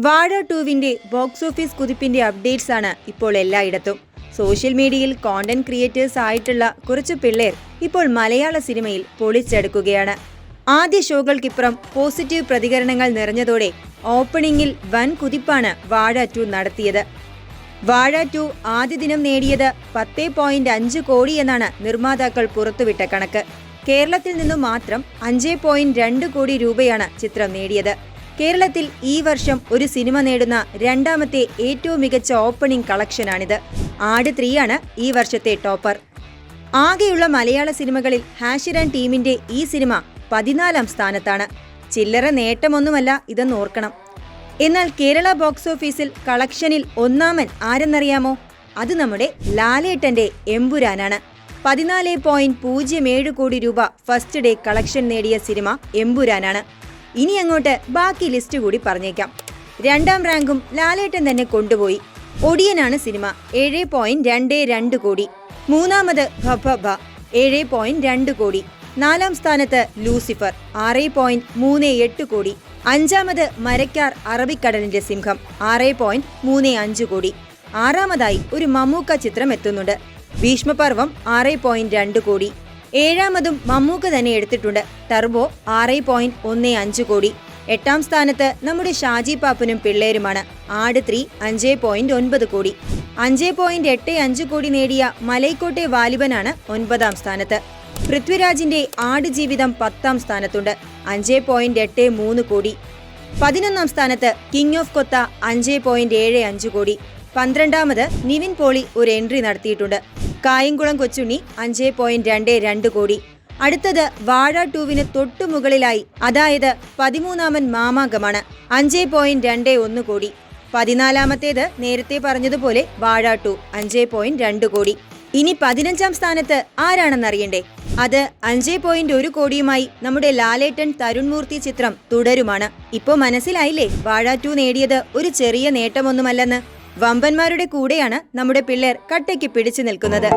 വാഴ ടൂവിന്റെ box office കുതിപ്പിന്റെ updates ആണ് ഇപ്പോൾ എല്ലായിടത്തും. സോഷ്യൽ മീഡിയയിൽ കോണ്ടന്റ് ക്രിയേറ്റേഴ്സ് ആയിട്ടുള്ള കുറച്ച് പിള്ളേർ ഇപ്പോൾ മലയാള സിനിമയിൽ പൊളിച്ചെടുക്കുകയാണ്. ആദ്യ ഷോകൾക്കിപ്പുറം പോസിറ്റീവ് പ്രതികരണങ്ങൾ നിറഞ്ഞതോടെ ഓപ്പണിംഗിൽ വൻ കുതിപ്പാണ് വാഴ 2 നടത്തിയത്. വാഴ 2 ആദ്യ ദിനം നേടിയത് 10.5 കോടി എന്നാണ് നിർമ്മാതാക്കൾ പുറത്തുവിട്ട കണക്ക്. കേരളത്തിൽ നിന്നും മാത്രം 5.2 കോടി രൂപയാണ് ചിത്രം നേടിയത്. കേരളത്തിൽ ഈ വർഷം ഒരു സിനിമ നേടുന്ന രണ്ടാമത്തെ ഏറ്റവും മികച്ച ഓപ്പണിംഗ് കളക്ഷനാണിത്. ആട് 3 ആണ് ഈ വർഷത്തെ ടോപ്പർ. ആകെയുള്ള മലയാള സിനിമകളിൽ ഹാഷിറാൻ ടീമിന്റെ ഈ സിനിമ 14ാം സ്ഥാനത്താണ്. ചില്ലറ നേട്ടമൊന്നുമല്ല ഇതെന്ന് ഓർക്കണം. എന്നാൽ കേരള ബോക്സ് ഓഫീസിൽ കളക്ഷനിൽ ഒന്നാമൻ ആരെന്നറിയാമോ? അത് നമ്മുടെ ലാലേട്ടന്റെ എമ്പുരാനാണ്. 14.07 കോടി രൂപ ഫസ്റ്റ് ഡേ കളക്ഷൻ നേടിയ സിനിമ എമ്പുരാനാണ്. ഇനി അങ്ങോട്ട് ബാക്കി ലിസ്റ്റ് കൂടി പറഞ്ഞേക്കാം. രണ്ടാം റാങ്കും ലാലേട്ടൻ തന്നെ കൊണ്ടുപോയി. ഒടിയനാണ് സിനിമ, 7.22 കോടി. മൂന്നാമത് ഭഭഭ 7.2 കോടി. നാലാം സ്ഥാനത്ത് ലൂസിഫർ 6.38 കോടി. അഞ്ചാമത് മരക്കാർ അറബിക്കടലിന്റെ സിംഹം 6.35 കോടി. ആറാമതായി ഒരു മമ്മൂക്ക ചിത്രം എത്തുന്നുണ്ട്, ഭീഷ്മപർവം 6.2 കോടി. ഏഴാമതും മമ്മൂക്ക തന്നെ എടുത്തിട്ടുണ്ട്, ടർബോ 6.15 കോടി. എട്ടാം സ്ഥാനത്ത് നമ്മുടെ ഷാജി പാപ്പനും പിള്ളേരുമാണ്, ആട് 3 5.9 കോടി. 5.85 കോടി നേടിയ മലൈക്കോട്ടെ വാലിബനാണ് 9ാം സ്ഥാനത്ത്. പൃഥ്വിരാജിന്റെ ആട് ജീവിതം 10ാം സ്ഥാനത്തുണ്ട്, 5.83 കോടി. 11ാം സ്ഥാനത്ത് കിങ് ഓഫ് കൊത്ത 5.75 കോടി. 12ാമത് നിവിൻ പോളി ഒരു എൻട്രി നടത്തിയിട്ടുണ്ട്, കായംകുളം കൊച്ചുണ്ണി 5.22 കോടി. അടുത്തത് വാഴ 2വിന് തൊട്ടു മുകളിലായി, അതായത് 13ാമൻ മാമാങ്കമാണ്, 5.21 കോടി. 14ാമത്തേത് നേരത്തെ പറഞ്ഞതുപോലെ വാഴ 2 5.2 കോടി. ഇനി 15ാം സ്ഥാനത്ത് ആരാണെന്നറിയണ്ടേ? അത് 5.1 കോടിയുമായി നമ്മുടെ ലാലേട്ടൻ തരുൺമൂർത്തി ചിത്രം തുടരുമാണ്. ഇപ്പോ മനസ്സിലായില്ലേ വാഴ 2 നേടിയത് ഒരു ചെറിയ നേട്ടമൊന്നുമല്ലെന്ന്. വമ്പന്മാരുടെ കൂടെയാണ് നമ്മുടെ പിള്ളേർ കട്ടയ്ക്ക് പിടിച്ചു നിൽക്കുന്നത്.